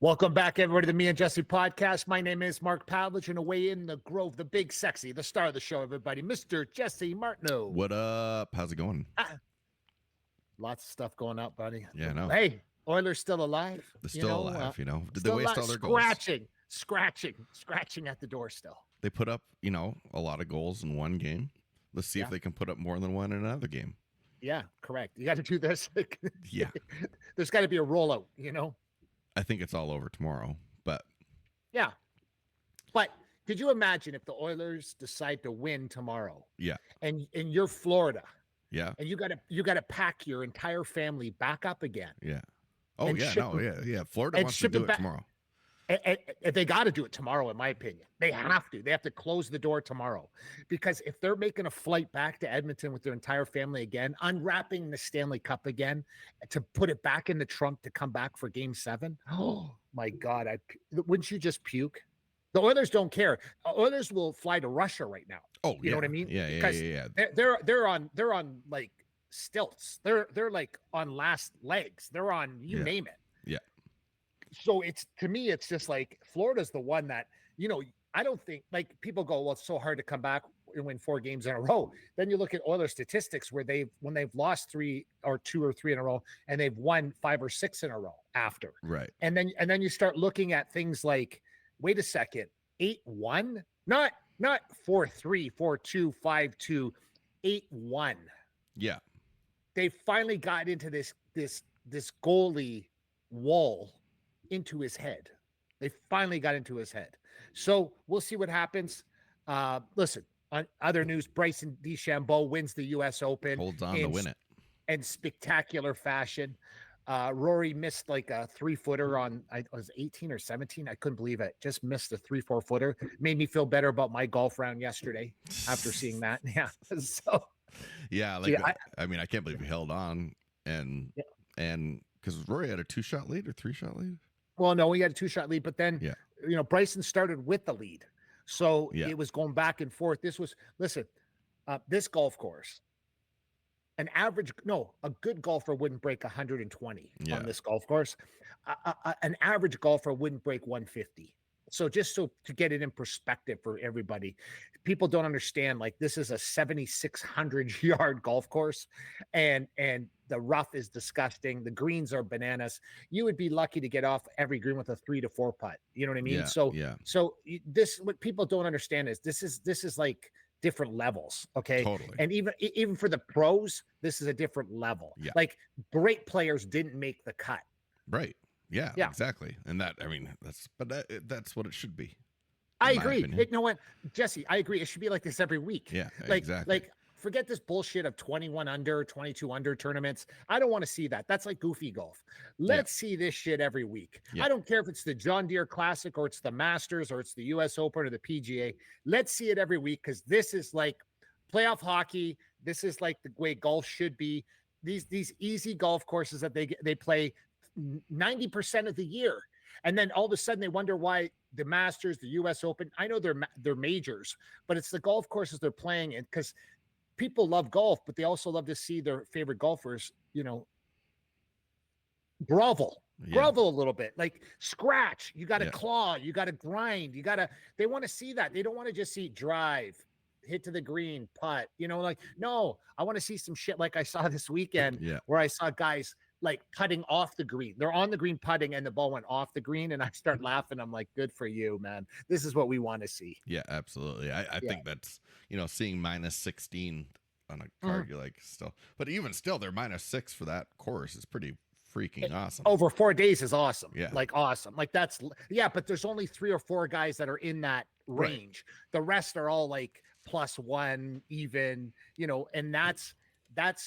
Welcome back, everybody, to the Me and Jesse podcast. My name is Mark Pavlich, and away in the Grove, the big sexy, the star of the show, everybody, Mr. Jesse Martineau. What up? How's it going? Lots of stuff going up, buddy. Yeah, I know. Hey, Oilers still alive. They're still alive, Did they still waste alive. all their goals? Scratching at the door still. They put up, a lot of goals in one game. Let's see if they can put up more than one in another game. Yeah, correct. You got to do this. Yeah. There's got to be a rollout, I think it's all over tomorrow, but yeah. But could you imagine if the Oilers decide to win tomorrow? Yeah. And you're Florida. Yeah. And you gotta pack your entire family back up again. Yeah. Oh yeah, yeah. Florida wants to do it tomorrow. And they got to do it tomorrow, in my opinion. They have to. They have to close the door tomorrow, because if they're making a flight back to Edmonton with their entire family again, unwrapping the Stanley Cup again, to put it back in the trunk to come back for Game 7. Oh my God! Wouldn't you just puke? The Oilers don't care. Oilers will fly to Russia right now. Oh, you know what I mean? Yeah. They're on like stilts. They're like on last legs. They're on name it. Yeah. So to me, it's just like Florida's the one that, I don't think, like, people go, well, it's so hard to come back and win 4 games in a row. Then you look at Oilers statistics where when they've lost 3 or 2 or 3 in a row, and they've won 5 or 6 in a row after. Right. And then you start looking at things like, wait a second, 8-1, not 4-3, 4-2, 5-2, 8-1. Yeah. They finally got into this goalie wall into his head. They finally got into his head. So we'll see what happens. Listen, on other news, Bryson DeChambeau wins the U.S. Open. Holds on to win it. In spectacular fashion. Rory missed like a 3-footer on, I was 18 or 17. I couldn't believe it. Just missed a 3-4 footer. Made me feel better about my golf round yesterday after seeing that. Yeah. So. Yeah. I can't believe he held on and because Rory had a 2-shot lead or 3-shot lead. Well, no, he had a 2-shot lead, but then, Bryson started with the lead. So it was going back and forth. This golf course, a good golfer wouldn't break 120 on this golf course. An average golfer wouldn't break 150. So just to get it in perspective for everybody, people don't understand, like, this is a 7,600 yard golf course, and the rough is disgusting. The greens are bananas. You would be lucky to get off every green with a 3 to 4 putt. You know what I mean? Yeah, So this, what people don't understand is this is like different levels. Okay. Totally. And even for the pros, this is a different level. Yeah. Like, great players didn't make the cut. Right. Yeah, exactly. And that's what it should be. I agree. You know what, Jesse, I agree. It should be like this every week. Yeah, exactly. Like, forget this bullshit of 21 under, 22 under tournaments. I don't want to see that. That's like goofy golf. Let's see this shit every week. Yeah. I don't care if it's the John Deere Classic or it's the Masters or it's the US Open or the PGA. Let's see it every week, because this is like playoff hockey. This is like the way golf should be. These easy golf courses that they play 90% of the year, and then all of a sudden they wonder why the Masters, the US Open, I know they're majors, but it's the golf courses they're playing in, because people love golf, but they also love to see their favorite golfers, grovel a little bit, like scratch. You got to claw, you got to grind, they want to see that. They don't want to just see drive, hit to the green, putt, no, I want to see some shit like I saw this weekend where I saw guys like putting off the green. They're on the green putting and the ball went off the green, and I start laughing. I'm like, good for you, man. This is what we want to see. Yeah, absolutely. I think that's, seeing -16 on a card, you're like, still, but even still, they're -6 for that course is pretty freaking awesome. Over 4 days is awesome. Yeah. Like, awesome. Like, but there's only 3 or 4 guys that are in that range. Right. The rest are all like +1 even, and that's, that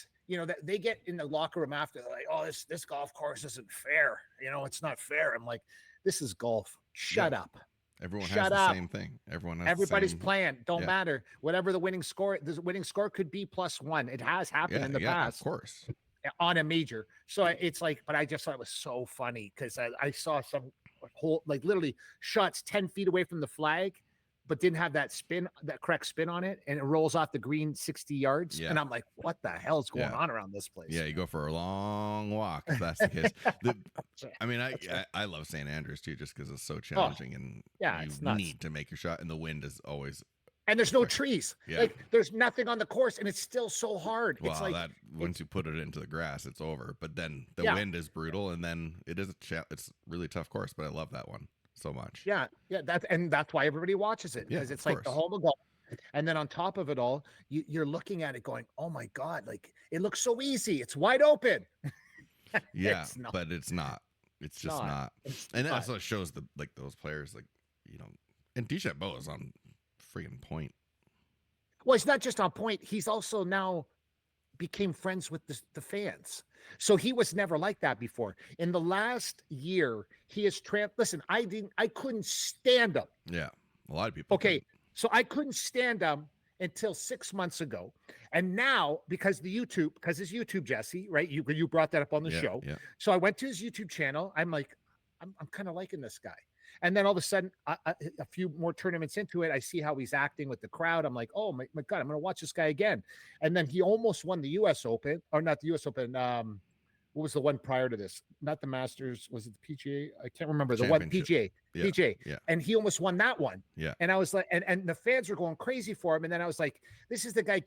they get in the locker room after, they're like, oh, this golf course isn't fair. It's not fair. I'm like, this is golf. Shut up. Everyone has the same thing. Everybody's playing. Don't matter. Whatever the winning score could be +1. It has happened in the past. Of course. On a major. So it's like, but I just thought it was so funny, because I saw some whole, like, literally shots 10 feet away from the flag, but didn't have that correct spin on it, and it rolls off the green 60 yards. Yeah. And I'm like, what the hell's going on around this place? Yeah, you go for a long walk if that's the case. I mean, I love St. Andrews too, just because it's so challenging, and you need to make your shot, and the wind is always. And there's no trees. Yeah. Like there's nothing on the course, and it's still so hard. Well, it's like once you put it into the grass, it's over. But then the wind is brutal, and then it's a really tough course. But I love that one so much. Yeah. That's why everybody watches it, because it's like the home of golf. And then on top of it all, you're looking at it going, oh my God, like it looks so easy. It's wide open. Yeah, but it's not. It's just not. And that also shows those players, and DeChambeau is on freaking point. Well, he's not just on point. He's also now became friends with the fans. So he was never like that before. In the last year, he has listen, I couldn't stand him. Yeah. A lot of people. Okay. So I couldn't stand him until 6 months ago. And now, because his YouTube, Jesse, right? You brought that up on the show. Yeah. So I went to his YouTube channel. I'm like, I'm kind of liking this guy. And then all of a sudden, a few more tournaments into it, I see how he's acting with the crowd. I'm like, oh my God, I'm going to watch this guy again. And then he almost won the U.S. Open, or not the U.S. Open. What was the one prior to this? Not the Masters. Was it the PGA? I can't remember. The one PGA. Yeah. PGA. Yeah. And he almost won that one. Yeah. And I was like, and the fans were going crazy for him. And then I was like, this is the guy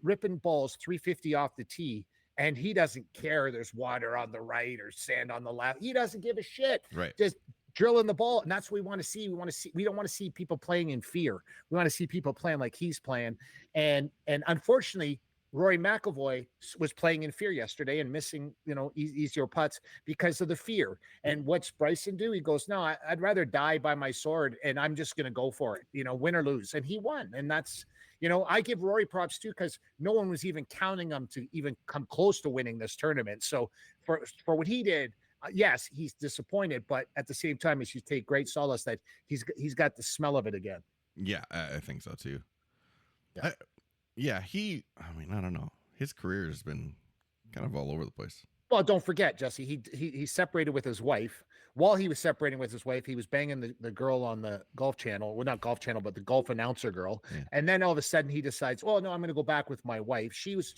ripping balls 350 off the tee. And he doesn't care. There's water on the right or sand on the left. He doesn't give a shit. Right. Just drilling the ball. And that's what we want to see. We don't want to see people playing in fear. We want to see people playing like he's playing. And unfortunately, Rory McIlroy was playing in fear yesterday and missing, easier putts because of the fear. And what's Bryson do? He goes, no, I'd rather die by my sword, and I'm just going to go for it, win or lose. And he won. And that's, I give Rory props too, because no one was even counting him to even come close to winning this tournament. So for what he did, yes, he's disappointed, but at the same time, he should take great solace that he's got the smell of it again. Yeah, I think so too. Yeah. I don't know. His career has been kind of all over the place. Well, don't forget, Jesse, he separated with his wife. While he was separating with his wife, he was banging the girl on the Golf Channel. Well, not Golf Channel, but the golf announcer girl. Yeah. And then all of a sudden he decides, oh, no, I'm going to go back with my wife. She's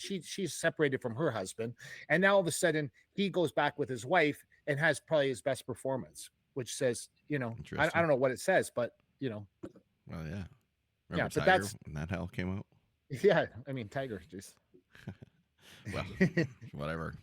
separated from her husband. And now all of a sudden he goes back with his wife and has probably his best performance, which says, I don't know what it says, but, Well, yeah. Remember Tiger, but when that hell came out? Yeah, I mean, Tiger just. Well, whatever.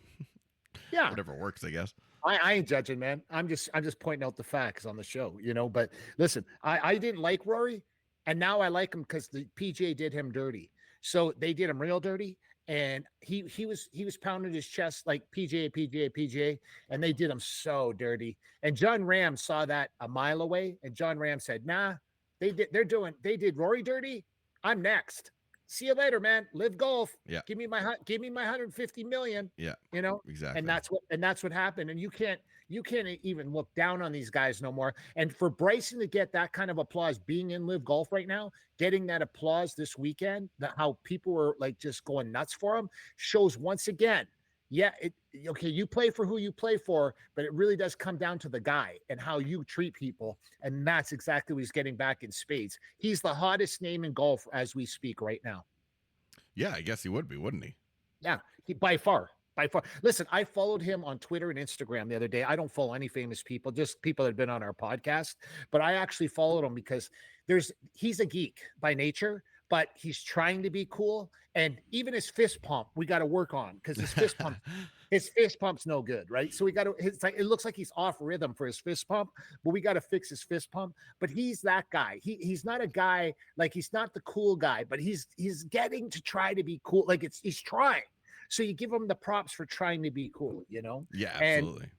Yeah, whatever works, I guess. I ain't judging, man. I'm just pointing out the facts on the show, But listen, I didn't like Rory, and now I like him because the PGA did him dirty. So they did him real dirty, and he was pounding his chest like PGA, and they did him so dirty. And John Ram saw that a mile away, and John Ram said, "Nah, they did Rory dirty. I'm next. See you later, man. Live golf. Yeah. Give me my 150 million. Yeah. Exactly. And that's what happened. And you can't even look down on these guys no more. And for Bryson to get that kind of applause, being in Live Golf right now, getting that applause this weekend, how people were like just going nuts for him, shows once again. Yeah, you play for who you play for, but it really does come down to the guy and how you treat people. And that's exactly what he's getting back in spades. He's the hottest name in golf as we speak right now. Yeah, I guess he would be, wouldn't he? Yeah, by far. Listen, I followed him on Twitter and Instagram the other day. I don't follow any famous people, just people that have been on our podcast. But I actually followed him because he's a geek by nature, but he's trying to be cool. And even his fist pump, we got to work on, because his fist pump's no good, right? So it looks like he's off rhythm for his fist pump, but we got to fix his fist pump. But he's that guy. He's not a guy, like he's not the cool guy, but he's getting to try to be cool. Like he's trying. So you give him the props for trying to be cool, Yeah, absolutely.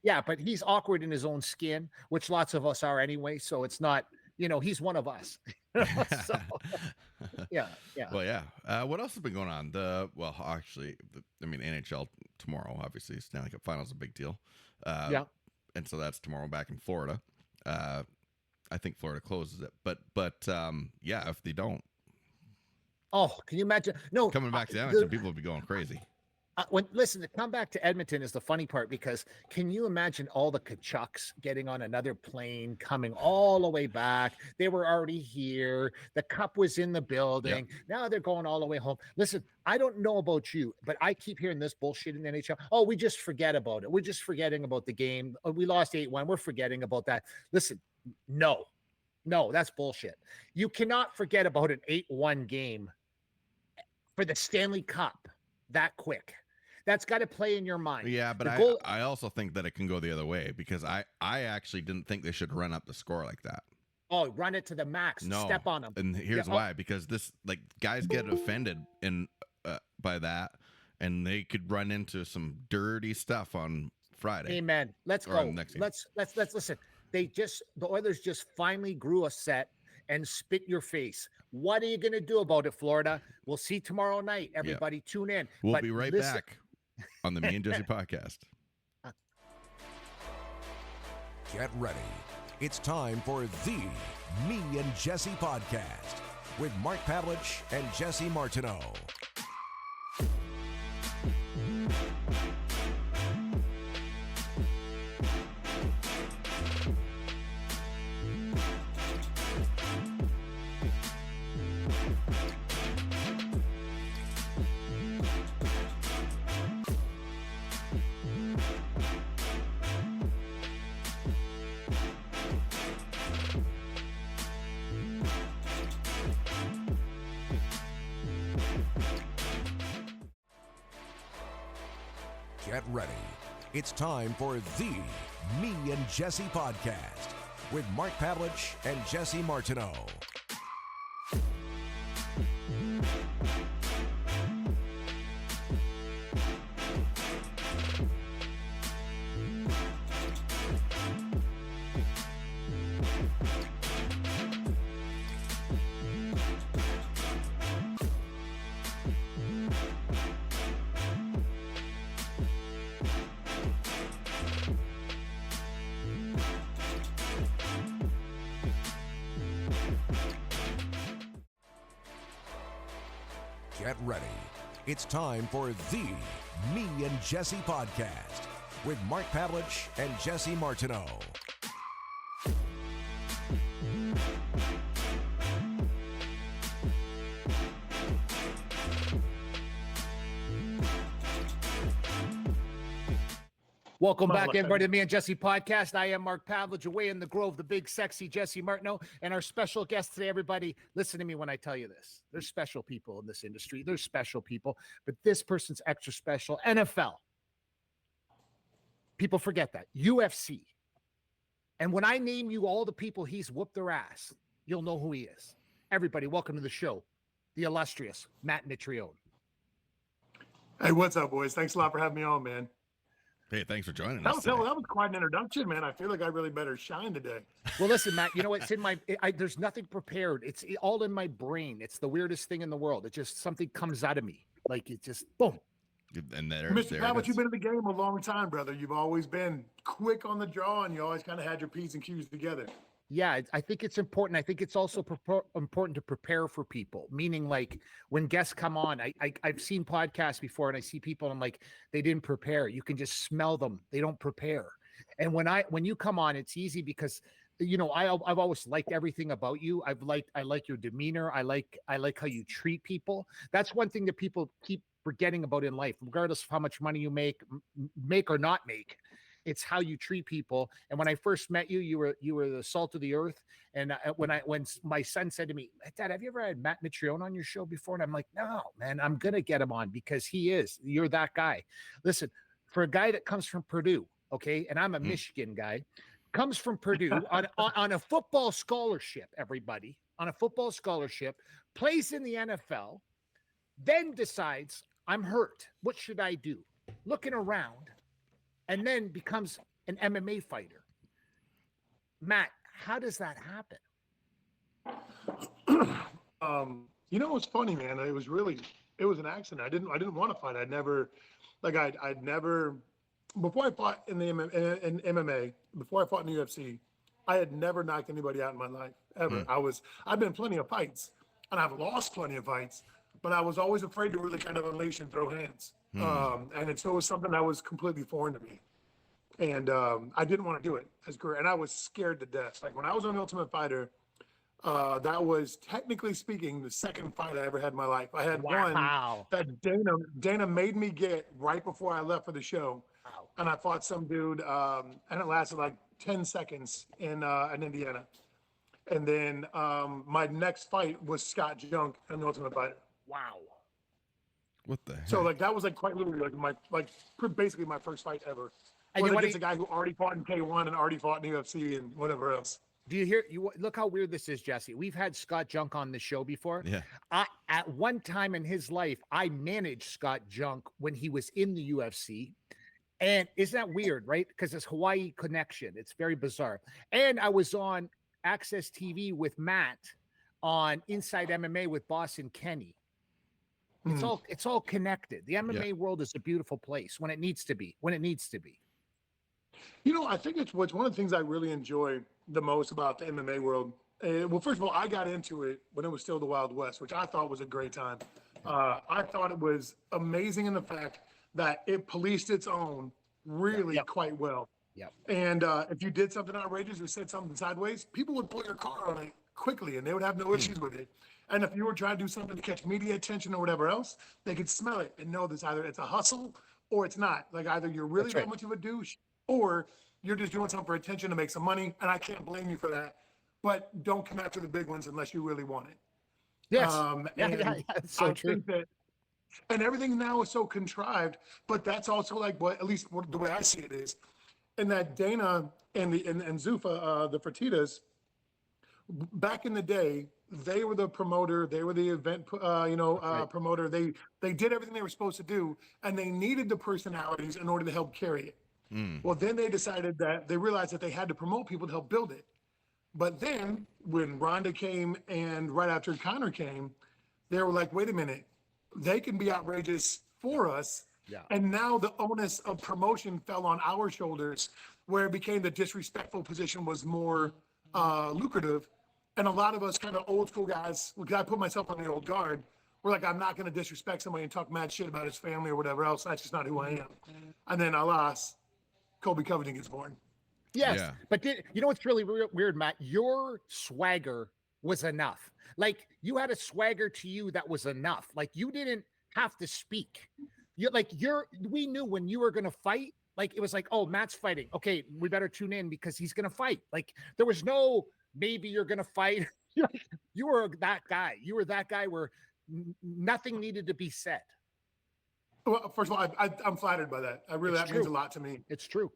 Yeah, but he's awkward in his own skin, which lots of us are anyway. So it's not, he's one of us. So, yeah. Well, yeah. What else has been going on? NHL tomorrow, obviously. Stanley Cup Finals is a big deal. Yeah. And so that's tomorrow back in Florida. I think Florida closes it. But yeah, if they don't. Oh, can you imagine? No. Coming back to Edmonton, people would be going crazy. Listen, to come back to Edmonton is the funny part, because can you imagine all the Kachucks getting on another plane, coming all the way back? They were already here. The cup was in the building. Yep. Now they're going all the way home. Listen, I don't know about you, but I keep hearing this bullshit in the NHL. Oh, we just forget about it. We're just forgetting about the game. Oh, we lost 8-1. We're forgetting about that. Listen, no, that's bullshit. You cannot forget about an 8-1 game for the Stanley Cup that quick. That's got to play in your mind. Yeah, but I also think that it can go the other way, because I actually didn't think they should run up the score like that. Oh, run it to the max. No. Step on them. And here's why. Because this, like, guys get offended by that, and they could run into some dirty stuff on Friday. Amen. Let's go. Let's listen. The Oilers just finally grew a set and spit your face. What are you going to do about it, Florida? We'll see tomorrow night. Everybody tune in. We'll be right back on the Me and Jesse podcast. Get ready. It's time for the Me and Jesse podcast with Mark Pavlich and Jesse Martineau. Get ready. It's time for the Me and Jesse podcast with Mark Pavlich and Jesse Martineau. Get ready. It's time for the Me and Jesse podcast with Mark Pavlich and Jesse Martineau. Welcome back, everybody, to the Me and Jesse podcast. I am Mark Pavlich, away in the Grove, the big, sexy Jesse Martineau, and our special guest today. Everybody, listen to me when I tell you this. There's special people in this industry. There's special people, but this person's extra special. NFL. People forget that. UFC. And when I name you all the people he's whooped their ass, you'll know who he is. Everybody, welcome to the show, the illustrious Matt Mitrione. Hey, what's up, boys? Thanks a lot for having me on, man. Hey, thanks for joining us. That was quite an introduction, man. I feel like I really better shine today. Well, listen, Matt, you know, it's in my, there's nothing prepared. It's all in my brain. It's the weirdest thing in the world. It just, something comes out of me. Like, it just, boom. And Mr. Pavlich, you've been in the game a long time, brother. You've always been quick on the draw, and you always kind of had your P's and Q's together. Yeah, I think it's important. I think it's also important to prepare for people, meaning like when guests come on, I've seen podcasts before and I see people and I'm like, they didn't prepare. You can just smell them. They don't prepare. And when you come on, it's easy because, you know, I've always liked everything about you. I like your demeanor. I like how you treat people. That's one thing that people keep forgetting about in life, regardless of how much money you make or not make. It's how you treat people. And when I first met you, you were the salt of the earth. And when my son said to me, Dad, have you ever had Matt Mitrione on your show before? And I'm like, no, man, I'm going to get him on because you're that guy. Listen, for a guy that comes from Purdue, okay, and I'm a Michigan guy, comes from Purdue on a football scholarship, everybody, on a football scholarship, plays in the NFL, then decides, I'm hurt. What should I do? Looking around. And then becomes an MMA fighter. Matt, how does that happen? You know, it's funny, man. It was an accident. I didn't want to fight. I'd never, before I fought in the in MMA, before I fought in the UFC, I had never knocked anybody out in my life, ever. I've been in plenty of fights, and I've lost plenty of fights, but I was always afraid to really kind of unleash and throw hands. And it was something that was completely foreign to me. And I didn't want to do it as a career. And I was scared to death. Like when I was on Ultimate Fighter, that was technically speaking the second fight I ever had in my life. I had one that Dana made me get right before I left for the show. Wow. And I fought some dude, and it lasted like 10 seconds in Indiana. And then my next fight was Scott Junk in the Ultimate Fighter. Wow. What the heck? So like that was like quite literally like basically my first fight ever. And was against a guy who already fought in K1 and already fought in UFC and whatever else. Do you hear? Look how weird this is, Jesse. We've had Scott Junk on the show before. Yeah. At one time in his life, I managed Scott Junk when he was in the UFC. And isn't that weird, right? Because it's Hawaii connection. It's very bizarre. And I was on Access TV with Matt on Inside MMA with Boss and Kenny. It's all connected. The MMA world is a beautiful place when it needs to be. You know, I think it's one of the things I really enjoy the most about the MMA world. Well, first of all, I got into it when it was still the Wild West, which I thought was a great time. I thought it was amazing in the fact that it policed its own really quite well. Yep. And if you did something outrageous or said something sideways, people would pull your car on it quickly and they would have no issues with it. And if you were trying to do something to catch media attention or whatever else, they could smell it and know this either it's a hustle or it's not. Like either you're really that much of a douche or you're just doing something for attention to make some money. And I can't blame you for that. But don't come after the big ones unless you really want it. Yes. That's so true. Think and everything now is so contrived, but that's also like what, at least the way I see it is, and that Dana and Zuffa, the Fertitas, back in the day, they were the promoter, they were the event, promoter. They did everything they were supposed to do, and they needed the personalities in order to help carry it. Well, then they decided that they realized that they had to promote people to help build it. But then when Ronda came and right after Conor came, they were like, wait a minute, they can be outrageous for us. Yeah. And now the onus of promotion fell on our shoulders, where it became the disrespectful position was more lucrative. And a lot of us kind of old school guys, because I put myself on the old guard, we're like, I'm not going to disrespect somebody and talk mad shit about his family or whatever else. That's just not who I am. And then alas, Colby Covington gets born. Yes. Yeah. But you know what's really weird, Matt? Your swagger was enough. Like you had a swagger to you that was enough. Like you didn't have to speak. We knew when you were going to fight, like it was like, oh, Matt's fighting. Okay, we better tune in because he's going to fight. Like there was no, maybe you're going to fight. You were that guy. You were that guy where nothing needed to be said. Well, first of all, I'm flattered by that. That means a lot to me. It's true.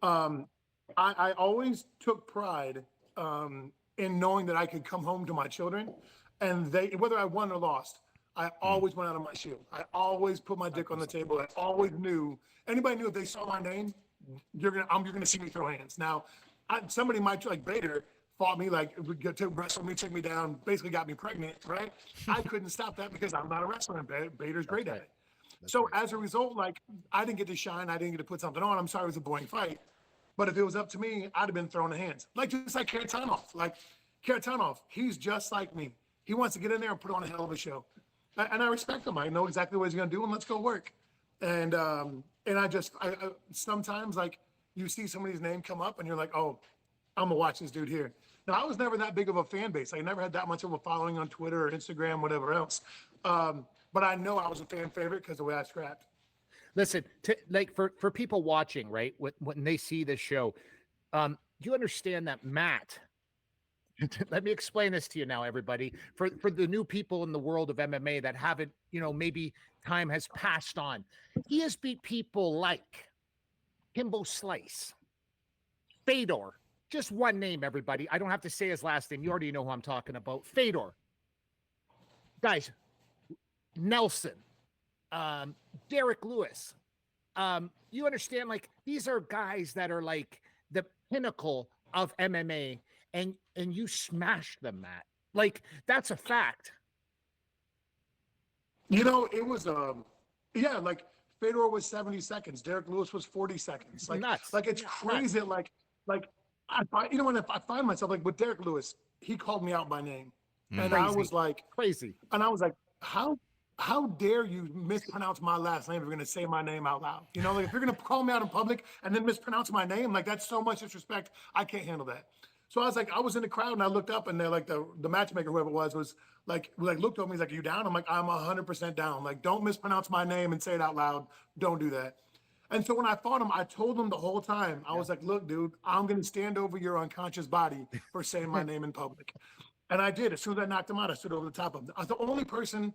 I always took pride in knowing that I could come home to my children and whether I won or lost, I always went out on my shield. I always put my dick on the table. I always knew, anybody knew if they saw my name, you're gonna see me throw hands. Now, somebody might, like Bader, fought me, like to wrestle me, took me down, basically got me pregnant, right? I couldn't stop that because I'm not a wrestler. Bader's great at it. So as a result, like I didn't get to shine. I didn't get to put something on. I'm sorry it was a boring fight. But if it was up to me, I'd have been throwing the hands. Just like Karatanov. Like Karatanov, he's just like me. He wants to get in there and put on a hell of a show. And I respect him. I know exactly what he's going to do, and let's go work. And I sometimes, like, you see somebody's name come up, and you're like, oh, I'm going to watch this dude here. Now, I was never that big of a fan base. I never had that much of a following on Twitter or Instagram, whatever else. But I know I was a fan favorite because of the way I scrapped. Listen, for people watching, right, when they see this show, you understand that Matt, let me explain this to you now, everybody, for the new people in the world of MMA that haven't, maybe time has passed on. He has beat people like Kimbo Slice, Fedor, just one name, everybody. I don't have to say his last name. You already know who I'm talking about. Fedor. Guys, Nelson. Derek Lewis, you understand, like these are guys that are like the pinnacle of MMA and you smashed them, Matt. Like that's a fact. It was like Fedor was 70 seconds, Derek Lewis was 40 seconds. Like nuts. Like it's crazy. Nuts. Like when I find myself like with Derek Lewis, he called me out by name. And crazy. I was like crazy. And I was like, how how dare you mispronounce my last name if you're going to say my name out loud? You know, like if you're going to call me out in public and then mispronounce my name, like that's so much disrespect. I can't handle that. So I was like, I was in the crowd and I looked up and they're like the matchmaker, whoever it was like looked over me. He's like, "Are you down?" I'm like, "I'm 100% down. Like, don't mispronounce my name and say it out loud. Don't do that." And so when I fought him, I told him the whole time, I was like, "Look, dude, I'm going to stand over your unconscious body for saying my name in public." And I did. As soon as I knocked him out, I stood over the top of him. I was the only person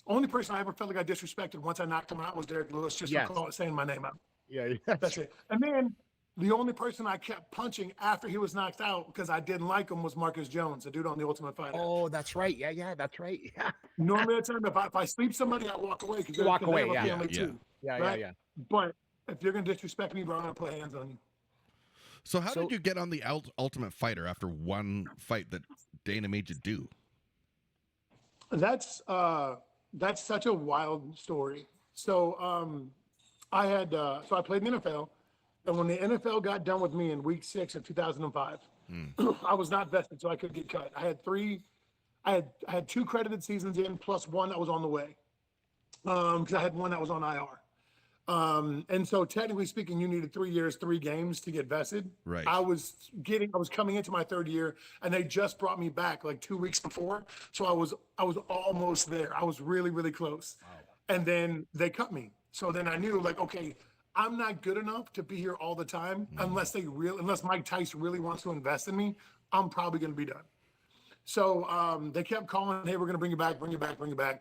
I ever felt like I disrespected once I knocked him out was Derek Lewis, just for saying my name out. Yeah. That's it. And then the only person I kept punching after he was knocked out because I didn't like him was Marcus Jones, the dude on the Ultimate Fighter. Oh, that's right. Yeah, that's right. Yeah. Normally, if I sleep somebody, I walk away because Walk away. They have a Yeah. family too. Yeah. But if you're gonna disrespect me, bro, I'm gonna put hands on you. So how did you get on the Ultimate Fighter after one fight that Dana made you do? That's such a wild story. So I played in the NFL, and when the NFL got done with me in week 6 of 2005, I was not vested, so I could get cut. I had 2 credited seasons in, plus 1 that was on the way, because I had 1 that was on IR. And so technically speaking, you needed 3 years, 3 games to get vested. Right. I was coming into my 3rd year and they just brought me back like 2 weeks before. So I was almost there. I was really, really close. Wow. And then they cut me. So then I knew like, okay, I'm not good enough to be here all the time unless Mike Tice really wants to invest in me. I'm probably going to be done. So they kept calling, "Hey, we're going to bring you back.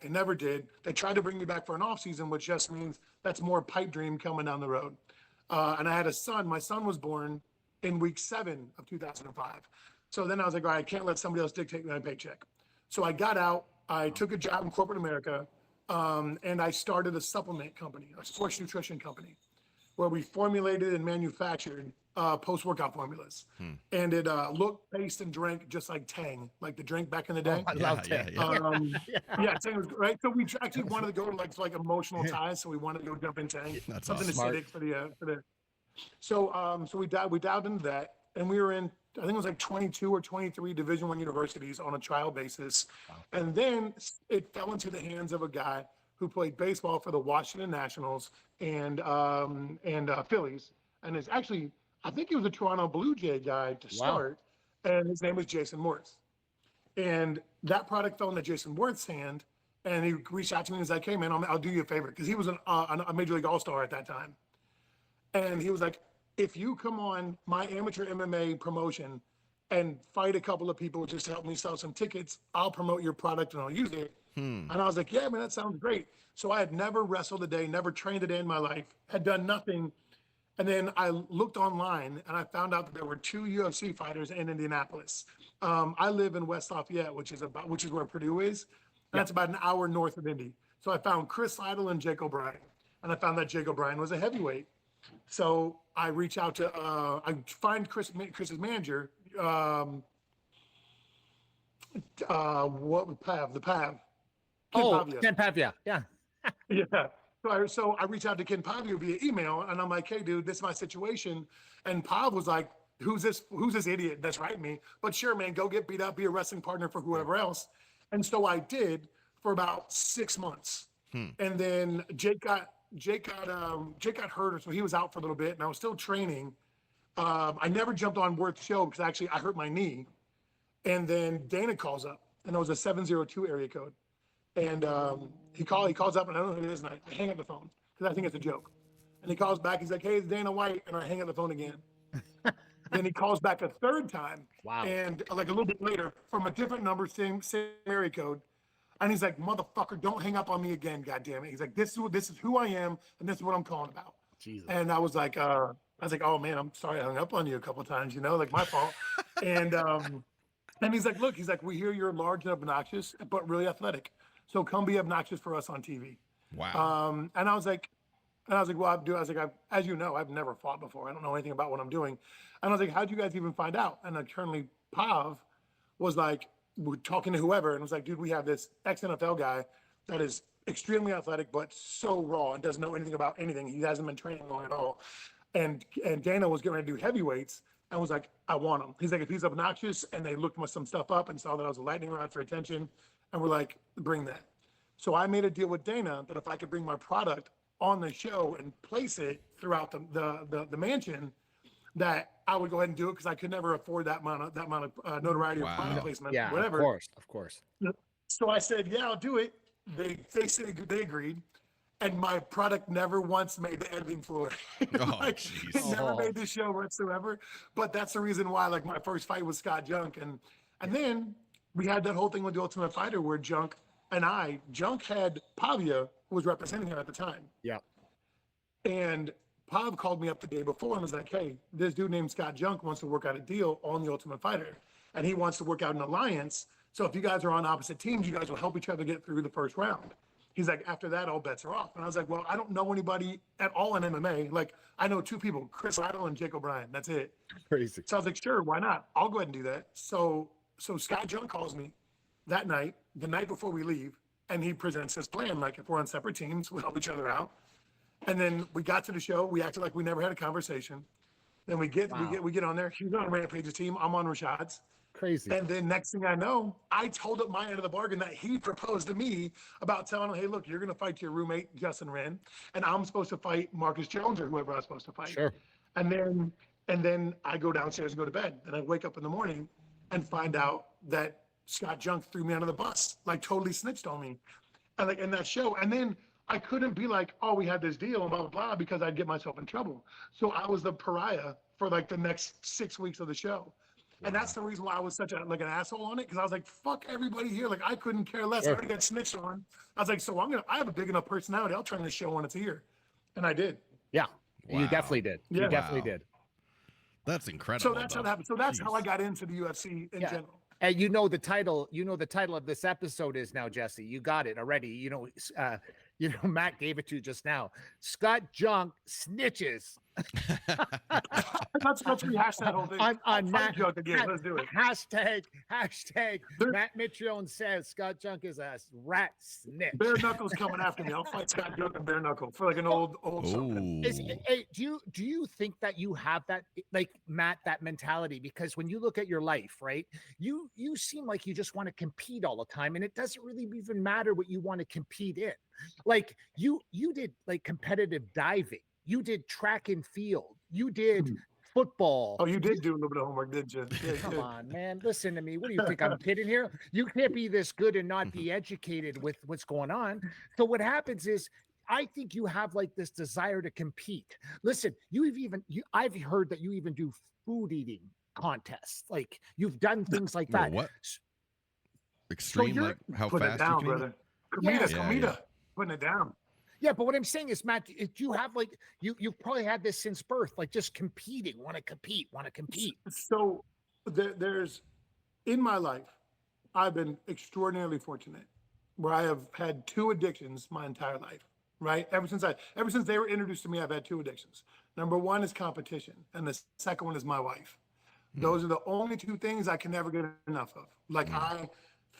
They never did. They tried to bring me back for an off season, which just means that's more pipe dream coming down the road. And I had a son. My son was born in week 7 of 2005. So then I was like, all right, I can't let somebody else dictate my paycheck. So I got out. I took a job in corporate America, and I started a supplement company, a sports nutrition company, where we formulated and manufactured post-workout formulas. And it looked, tasted, and drank just like Tang, like the drink back in the day. I love Tang. Tang was right. So we actually wanted to go to like emotional ties. So we wanted to go jump in Tang. That's something awesome. acidic for the. So we dived into that, and we were in, I think it was like 22 or 23 Division I universities on a trial basis. Wow. And then it fell into the hands of a guy who played baseball for the Washington Nationals and Phillies, and it's actually, I think he was a Toronto Blue Jay guy to start, and his name was Jason Morris. And that product fell into Jason Worth's hand, and he reached out to me and was like, "Hey man, I'll do you a favor," because he was a Major League All-Star at that time. And he was like, "If you come on my amateur MMA promotion and fight a couple of people just to help me sell some tickets, I'll promote your product and I'll use it." And I was like, "Yeah, man, that sounds great." So I had never wrestled a day, never trained a day in my life, had done nothing. And then I looked online and I found out that there were 2 UFC fighters in Indianapolis. I live in West Lafayette, which is where Purdue is. And that's about an hour north of Indy. So I found Chris Lytle and Jake O'Brien. And I found that Jake O'Brien was a heavyweight. So I reach out to, I find Chris's manager, the Pav. Ken Pavia. Yeah. Yeah. So I reached out to Ken Pavia via email, and I'm like, "Hey, dude, this is my situation." And Pav was like, Who's this idiot that's writing me? But sure, man, go get beat up, be a wrestling partner for whoever else. And so I did for about 6 months. And then Jake got hurt, so he was out for a little bit, and I was still training. I never jumped on Worth's show because actually I hurt my knee. And then Dana calls up, and it was a 702 area code. And he calls up, and I don't know who it is, and I hang up the phone because I think it's a joke. And he calls back, he's like, "Hey, it's Dana White," and I hang up the phone again. Then he calls back a 3rd time. Wow. And like a little bit later, from a different number, same area code. And he's like, "Motherfucker, don't hang up on me again, goddammit." He's like, this is who I am, and this is what I'm calling about. Jesus. And I was like, "Oh man, I'm sorry I hung up on you a couple of times, like my fault." And he's like, "Look," he's like, "we hear you're large and obnoxious, but really athletic. So come be obnoxious for us on TV." Wow. And I was like, "Well, as you know, I've never fought before. I don't know anything about what I'm doing." And I was like, "How'd you guys even find out?" And apparently Pav was like, we're talking to whoever, and was like, "Dude, we have this ex-NFL guy that is extremely athletic, but so raw and doesn't know anything about anything. He hasn't been training long at all." And Dana was getting ready to do heavyweights, and was like, "I want him." He's like, "If he's obnoxious," and they looked some stuff up and saw that I was a lightning rod for attention, and we're like, "Bring that." So I made a deal with Dana that if I could bring my product on the show and place it throughout the mansion, that I would go ahead and do it because I could never afford that amount of notoriety or product placement, Yeah, whatever. of course. So I said, yeah, I'll do it. They said they agreed, and my product never once made the editing floor. Oh, Like, jeez. it never made the show whatsoever. But that's the reason why, like, my first fight was Scott Junk, and then we had that whole thing with the Ultimate Fighter where Junk had Pavia, who was representing him at the time. Yeah. And Pav called me up the day before and was like, hey, this dude named Scott Junk wants to work out a deal on the Ultimate Fighter. And he wants to work out an alliance. So if you guys are on opposite teams, you guys will help each other get through the first round. He's like, after that, all bets are off. And I was like, well, I don't know anybody at all in MMA. Like, I know two people, Chris Lytle and Jake O'Brien. That's it. Crazy. So I was like, sure, why not? I'll go ahead and do that. So Scott Junk calls me that night, the night before we leave, and he presents his plan. Like, if we're on separate teams, we'll help each other out. And then we got to the show. We acted like we never had a conversation. Then we get on there. He's on Rampage's team. I'm on Rashad's. Crazy. And then next thing I know, I told up my end of the bargain that he proposed to me about telling him, hey, look, you're going to fight your roommate, Justin Wren, and I'm supposed to fight Marcus Jones or whoever I was supposed to fight. Sure. And then I go downstairs and go to bed. And I wake up in the morning and find out that Scott Junk threw me under the bus, like totally snitched on me. And like in that show. And then I couldn't be like, oh, we had this deal and blah, blah, blah, because I'd get myself in trouble. So I was the pariah for like the next 6 weeks of the show. And that's the reason why I was such an asshole on it. Cause I was like, fuck everybody here. Like I couldn't care less. I already got snitched on. I was like, so I have a big enough personality. I'll turn this show on its ear. And I did. Yeah. Wow. You definitely did. Yeah. You definitely did. That's incredible. So that's how it happened. So that's how I got into the UFC in general. And the title of this episode is now, Jesse. You got it already. Matt gave it to you just now. Scott Junk snitches. Let's rehash that whole thing. On Matt, Junk again. Let's do it. Hashtag Matt Mitrione says Scott Junk is a rat snitch. Bare Knuckles coming after me. I'll fight Scott Junk and Bare Knuckle for like an old something. Hey, do you think that you have that, like, Matt, that mentality? Because when you look at your life, right, you seem like you just want to compete all the time, and it doesn't really even matter what you want to compete in. Like you did like competitive diving, you did track and field, you did football. Oh, you did do a little bit of homework, didn't you? Yeah, come on, man. Listen to me. What do you think? I'm kidding here? You can't be this good and not be educated with what's going on. So what happens is, I think you have like this desire to compete. Listen, I've heard that you even do food eating contests. Like you've done things like that. What? Extreme, like how put fast it down, you can brother. eat? Comida. Putting it down. Yeah, but what I'm saying is, Matt, you have like you've probably had this since birth, like just competing, want to compete. So there's in my life, I've been extraordinarily fortunate where I have had two addictions my entire life. Right, ever since they were introduced to me, I've had two addictions. Number one is competition, and the second one is my wife. Those are the only two things I can never get enough of. Like I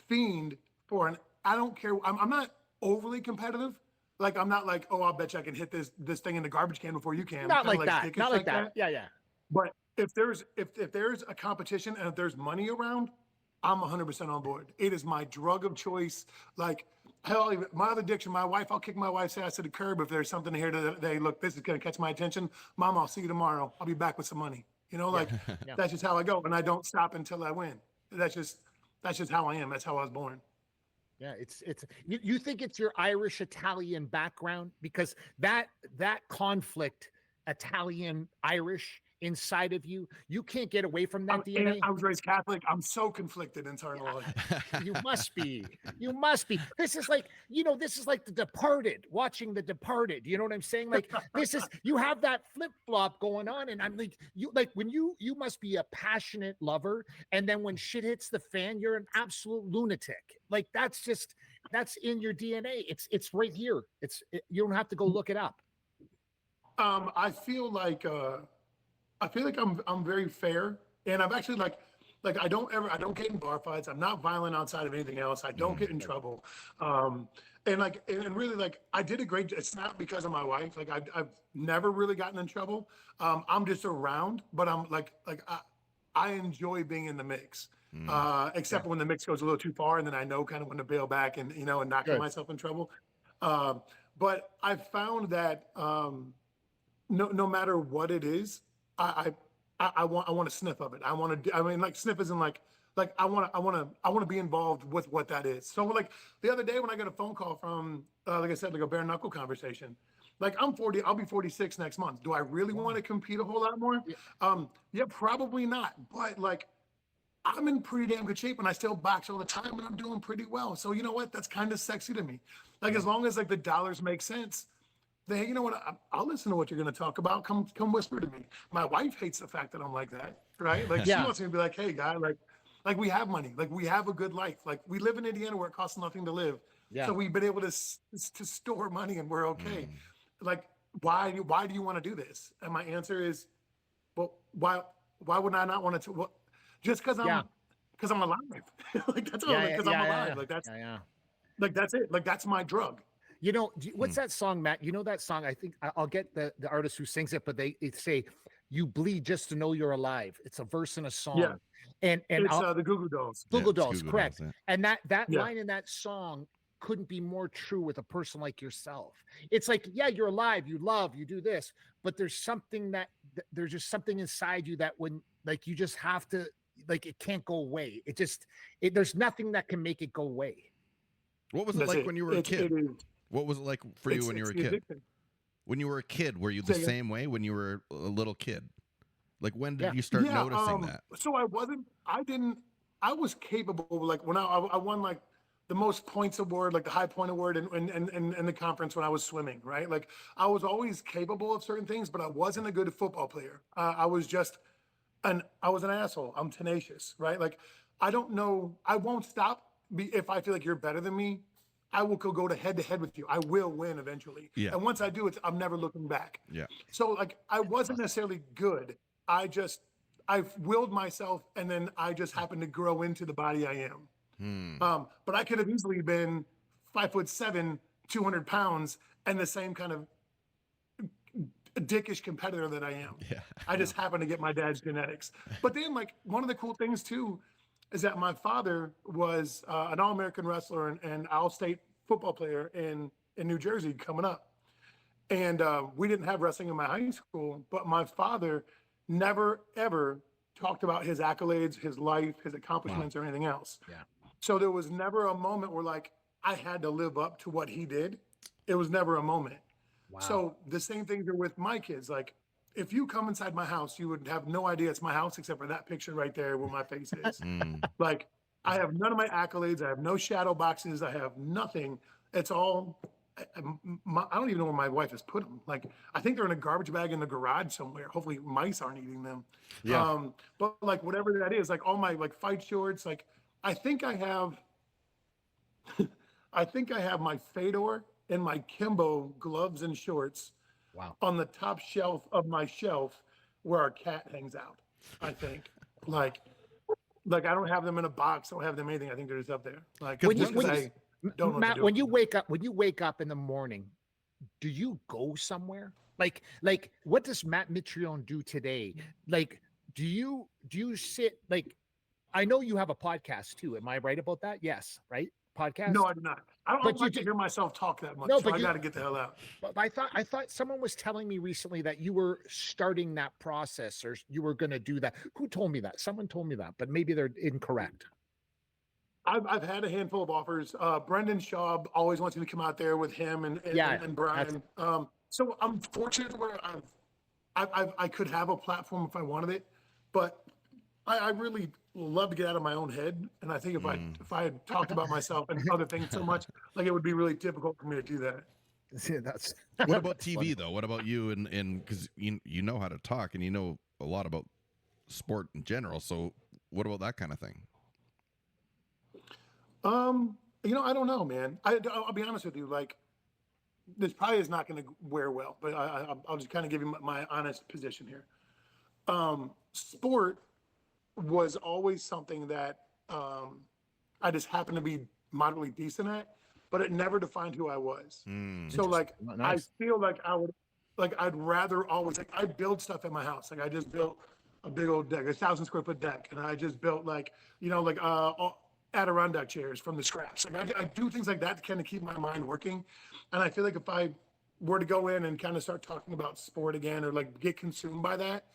fiend for I don't care. I'm not overly competitive. Like I'm not like, oh, I'll bet you I can hit this thing in the garbage can before you can. Not like that. Not like that. Yeah. But if there's a competition and if there's money around, I'm 100% on board. It is my drug of choice. Like hell, my other addiction, my wife, I'll kick my wife's ass to the curb if there's something here that they look, this is gonna catch my attention. Mom, I'll see you tomorrow. I'll be back with some money. That's just how I go, and I don't stop until I win. That's just how I am. That's how I was born. Yeah, it's you think it's your Irish Italian background, because that conflict, Italian Irish inside of you can't get away from that DNA. I was raised Catholic. I'm so conflicted internally. You must be. This is like The Departed, watching The Departed. You know what I'm saying? Like you have that flip-flop going on, and I'm like, you must be a passionate lover, and then when shit hits the fan, you're an absolute lunatic. Like that's in your DNA. It's right here. You don't have to go look it up. I feel like I'm very fair, and I'm actually like I don't get in bar fights. I'm not violent outside of anything else. I don't get in trouble. And really I did a great. It's not because of my wife. Like I've never really gotten in trouble. I'm just around, but I'm I enjoy being in the mix. Except Yeah. when the mix goes a little too far, and then I know kind of when to bail back and and not get Good. myself in trouble. But I found that no matter what it is, I want to sniff of it. I want to. I mean, like sniff isn't like I want to be involved with what that is. So like the other day when I got a phone call from like I said, like a bare knuckle conversation. Like I'm 40, I'll be 46 next month. Do I really want to compete a whole lot more? Yeah, probably not. But like I'm in pretty damn good shape and I still box all the time and I'm doing pretty well. So you know what? That's kind of sexy to me. Like as long as like the dollars make sense, then you know what? I'll listen to what you're going to talk about. Come whisper to me. My wife hates the fact that I'm like that, right? Like she Yeah. wants me to be like, hey guy, like we have money, like we have a good life. Like we live in Indiana where it costs nothing to live. Yeah. So we've been able to store money and we're okay. Like why do you want to do this? And my answer is, well, why would I not want to? Well, just because I'm alive. Like that's all. Because I'm alive. Like that's like that's it. Like that's my drug. You know, what's that song, Matt? You know that song? I think I'll get the artist who sings it, but they say, "You bleed just to know you're alive." It's a verse in a song. Yeah. And it's the Goo Goo Dolls. Goo Goo Dolls, correct. Dolls, And that line in that song couldn't be more true with a person like yourself. It's like, yeah, you're alive, you love, you do this, but there's something there's just something inside you that when like you just have to, like it can't go away. There's nothing that can make it go away. What was it like when you were a kid? What was it like for you when you were a kid? Addiction. When you were a kid, were you the same way when you were a little kid? Like when did you start noticing that? So I was capable, like when I won like the most points award, like the high point award in the conference when I was swimming, right? Like I was always capable of certain things, but I wasn't a good football player. I was an asshole. I'm tenacious, right? Like I don't know, I won't stop if I feel like you're better than me. I will go to head with you. I will win eventually. Yeah. And once I do it, I'm never looking back. Yeah. So like I wasn't necessarily good. I've willed myself and then I just happened to grow into the body I am. But I could have easily been 5'7", 200 pounds and the same kind of dickish competitor that I am. Yeah. I just happened to get my dad's genetics. But then like one of the cool things too is that my father was an All-American wrestler and All-State football player in New Jersey coming up. And we didn't have wrestling in my high school, but my father never, ever talked about his accolades, his life, his accomplishments, or anything else. Yeah. So there was never a moment where like I had to live up to what he did. It was never a moment. Wow. So the same things are with my kids. Like if you come inside my house, you would have no idea it's my house except for that picture right there where my face is. Like I have none of my accolades. I have no shadow boxes. I have nothing. It's all, I don't even know where my wife has put them. Like I think they're in a garbage bag in the garage somewhere. Hopefully mice aren't eating them. Yeah. But like whatever that is, like all my like fight shorts, like I think I have my Fedor and my Kimbo gloves and shorts. Wow. On the top shelf of my shelf where our cat hangs out, I think. like I don't have them in a box. I don't have them anything. I think they're just up there. Like Matt, when you wake up in the morning, do you go somewhere? Like what does Matt Mitrione do today? Like, do you sit, like, I know you have a podcast too. Am I right about that? Yes. Right. Podcast? No, I do not. I don't like to hear myself talk that much. No, but I got to get the hell out. But I thought someone was telling me recently that you were starting that process or you were going to do that. Who told me that? Someone told me that, but maybe they're incorrect. I've had a handful of offers. Brendan Schaub always wants me to come out there with him and Brian. So I'm fortunate where I could have a platform if I wanted it, but I really love to get out of my own head. And I think if I had talked about myself and other things so much, like it would be really difficult for me to do that. Yeah, that's what about TV funny. Though? What about you? And because you know how to talk and you know a lot about sport in general. So what about that kind of thing? I don't know, man. I'll be honest with you. Like, this probably is not going to wear well, but I'll just kind of give you my honest position here. Sport was always something that I just happened to be moderately decent at, but it never defined who I was. So like, nice. I feel like I'd rather always, like I build stuff at my house. Like I just built a big old deck, 1,000 square foot deck, and I just built Adirondack chairs from the scraps. Like I do things like that to kind of keep my mind working, and I feel like if I were to go in and kind of start talking about sport again or like get consumed by that,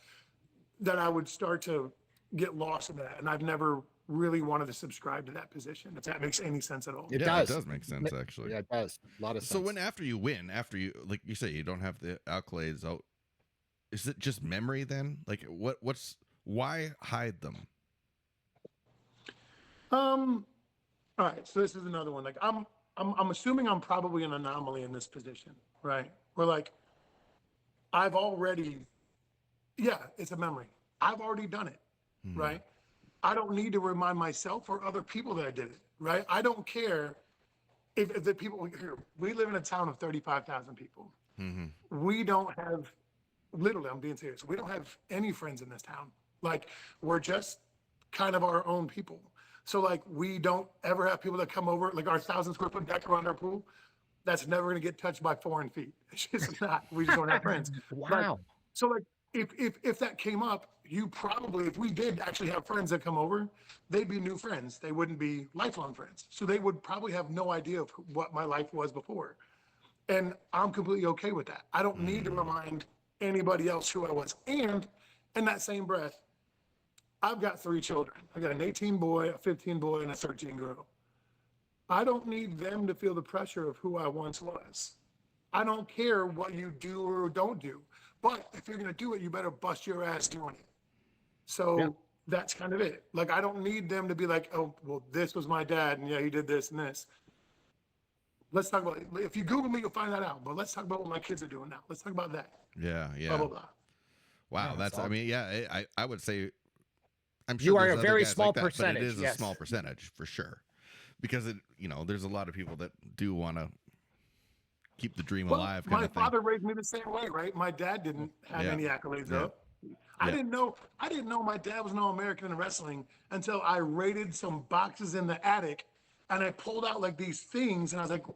that I would start to get lost in that, and I've never really wanted to subscribe to that position, if that makes any sense at all. It Yeah, does. it does make sense, actually. Yeah, it does. A lot of sense. So when after you win, after you, like you say, you don't have the accolades out, is it just memory then? Like why hide them? All right, so this is another one. Like I'm assuming I'm probably an anomaly in this position, right? Where like I've already, yeah, it's a memory. I've already done it, right? I don't need to remind myself or other people that I did it, right? I don't care if the people here, we live in a town of 35,000 people. We don't have, literally, I'm being serious, we don't have any friends in this town. Like, we're just kind of our own people. So like, we don't ever have people that come over, like our 1,000 square foot deck around our pool, that's never gonna get touched by foreign feet. It's just not, we just don't have friends. Wow. Like, so like, if that came up, you probably, if we did actually have friends that come over, they'd be new friends. They wouldn't be lifelong friends. So they would probably have no idea of what my life was before. And I'm completely okay with that. I don't need to remind anybody else who I was. And in that same breath, I've got 3 children. I got an 18 boy, a 15 boy, and a 13 girl. I don't need them to feel the pressure of who I once was. I don't care what you do or don't do. But if you're going to do it, you better bust your ass doing it. So that's kind of it. Like, I don't need them to be like, oh, well, this was my dad, and yeah, he did this and this. Let's talk about it. If you Google me, you'll find that out. But let's talk about what my kids are doing now. Let's talk about that. Yeah. Blah, blah, blah. Wow, that's. I mean, yeah, I would say. I'm sure You are there's a other very guys small like that, percentage. but it is yes. a small percentage for sure, because there's a lot of people that do want to keep the dream alive. My father raised me the same way, right? My dad didn't have any accolades up. I didn't know my dad was an All-American in wrestling until I raided some boxes in the attic, and I pulled out like these things, and I was like,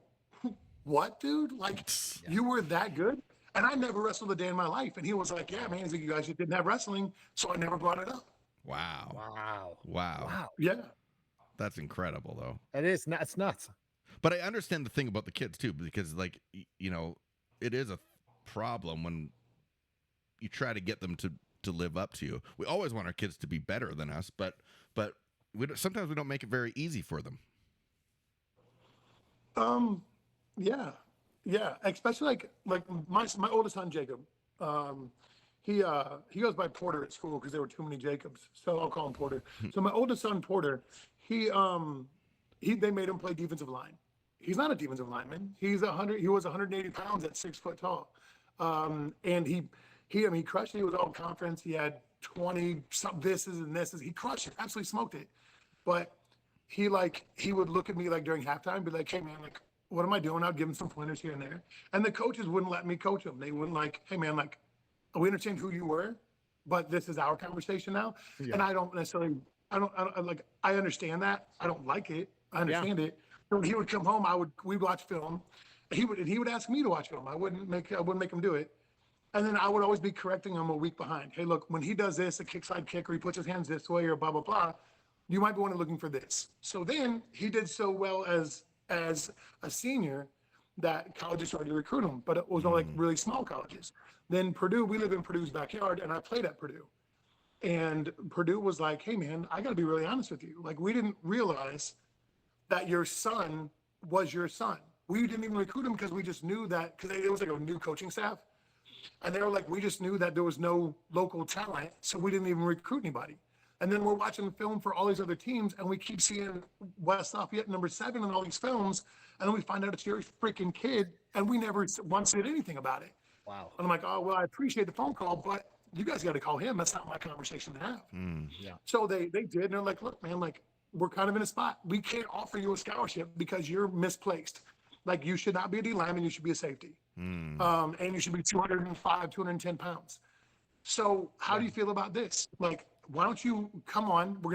"What, dude? Like, you were that good?" And I never wrestled a day in my life. And he was like, "Yeah, man." He's like, "You guys just didn't have wrestling, so I never brought it up." Wow. Yeah. That's incredible, though. It is. It's nuts. But I understand the thing about the kids too, because like it is a problem when you try to get them to live up to you. We always want our kids to be better than us, but sometimes we don't make it very easy for them. Yeah. Especially like my oldest son Jacob. He goes by Porter at school because there were too many Jacobs, so I'll call him Porter. So my oldest son Porter, they made him play defensive line. He's not a defensive lineman. He was 180 pounds at 6 foot tall. And he crushed it. He was all conference. He had 20 some thises and thises. He crushed it, absolutely smoked it. But he would look at me like during halftime and be like, "Hey man, like, what am I doing?" I'd give him some pointers here and there. And the coaches wouldn't let me coach him. They wouldn't like, "Hey man, like, we understand who you were, but this is our conversation now." Yeah. And I don't necessarily, I understand that. I don't like it. I understand it. So he would come home, we'd watch film. He would ask me to watch film. I wouldn't make him do it. And then I would always be correcting him a week behind. "Hey, look, when he does this, a kickside kick, or he puts his hands this way, or blah, blah, blah, you might be looking for this." So then he did so well as a senior that colleges started to recruit him, but it was all like really small colleges. Then Purdue, we live in Purdue's backyard, and I played at Purdue. And Purdue was like, "Hey man, I gotta be really honest with you. Like, we didn't realize that your son was your son. We didn't even recruit him because we just knew that," because it was like a new coaching staff. And they were like, "We just knew that there was no local talent, so we didn't even recruit anybody." And then we're watching the film for all these other teams, and we keep seeing West Lafayette #7 in all these films, and then we find out it's your freaking kid, and we never once said anything about it. Wow. And I'm like, "Oh, well, I appreciate the phone call, but you guys got to call him. That's not my conversation to have." Yeah. So they did, and they're like, "Look, man, like, we're kind of in a spot. We can't offer you a scholarship because you're misplaced. Like, you should not be a D lineman, you should be a safety. And you should be 205, 210 pounds. So how do you feel about this? Like, why don't you come on? We're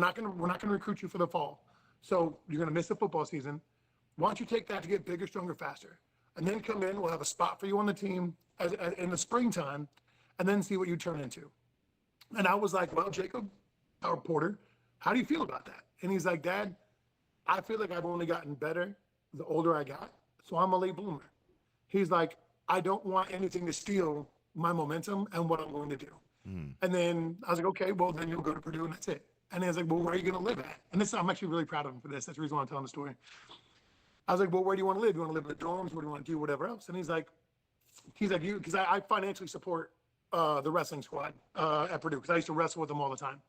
not gonna recruit you for the fall. So you're gonna miss the football season. Why don't you take that to get bigger, stronger, faster? And then come in, we'll have a spot for you on the team in the springtime, and then see what you turn into." And I was like, well, Jacob, or Porter, how do you feel about that? And he's like, Dad, I feel like I've only gotten better the older I got. So I'm a late bloomer. He's like, I don't want anything to steal my momentum and what I'm going to do. And then I was like, okay, well, then you'll go to Purdue and that's it. And he was like, well, where are you going to live at? And this, I'm actually really proud of him for this. That's the reason why I'm telling the story. I was like, well, where do you want to live? Do you want to live in the dorms? What do you want to do? Whatever else. And he's like, you, because I financially support the wrestling squad at Purdue because I used to wrestle with them all the time.